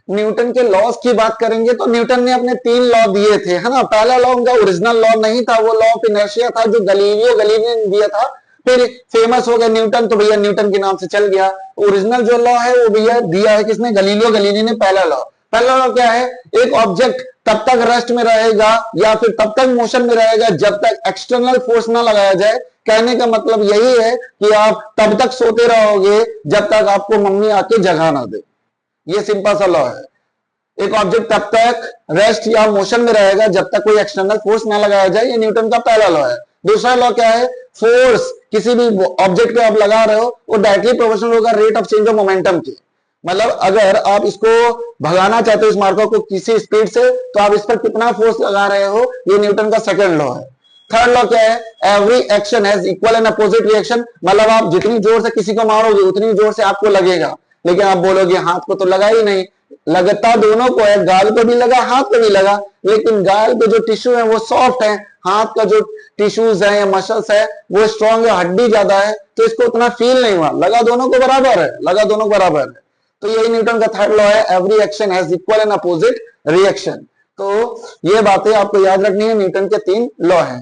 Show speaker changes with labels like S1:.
S1: Newton के laws की बात करेंगे तो न्यूटन ने अपने 3 लॉ दिए थे, है ना। पहला लॉ उनका ओरिजिनल लॉ नहीं था, वो लॉ ऑफ इनर्शिया था जो गलीलियो गलीली ने दिया था। फिर फेमस हो गया न्यूटन, तो भैया न्यूटन के नाम से चल गया। ओरिजिनल जो लॉ है वो भैया दिया है किसने, गलीलियो गलीली ने। पहला लॉ, पहला लॉ क्या है, एक ऑब्जेक्ट तब तक रेस्ट में रहेगा या फिर तब तक मोशन में रहेगा जब तक एक्सटर्नल फोर्स ना लगाया जाए। कहने का मतलब यही है कि आप तब तक सोते रहोगे जब तक आपको मम्मी आके जगा ना दे। ये सिंपल सा लॉ है। एक ऑब्जेक्ट तब तक रेस्ट या मोशन में रहेगा जब तक कोई एक्सटर्नल फोर्स ना लगाया जाए, ये न्यूटन का पहला लॉ है। दूसरा लॉ क्या है, फोर्स किसी भी ऑब्जेक्ट पे आप लगा रहे हो वो डायरेक्टली प्रोपोर्शनल होगा rate of change of momentum के। मतलब अगर आप इसको भगाना चाहते हो इस मार्को को किसी स्पीड से, तो आप इस पर कितना फोर्स लगा रहे हो, ये न्यूटन का सेकंड लॉ है। थर्ड लॉ क्या है, every action has equal and opposite reaction. मतलब आप जितनी जोर से किसी को मारोगे उतनी जोर से आपको लगेगा, लेकिन आप बोलोगे हाथ को तो लगा ही नहीं। लगता दोनों को है, गाल पे भी लगा हाथ पे भी लगा, लेकिन गाल पे जो टिश्यू है वो सॉफ्ट है, हाथ का जो टिश्यूज है या मसल्स है वो स्ट्रॉन्ग है, हड्डी ज्यादा है, तो इसको उतना फील नहीं हुआ। लगा दोनों को बराबर है, लगा दोनों को बराबर है। तो यही न्यूटन का थर्ड लॉ है, every action has equal and opposite reaction. तो ये बातें आपको याद रखनी है, न्यूटन के 3 लॉ हैं।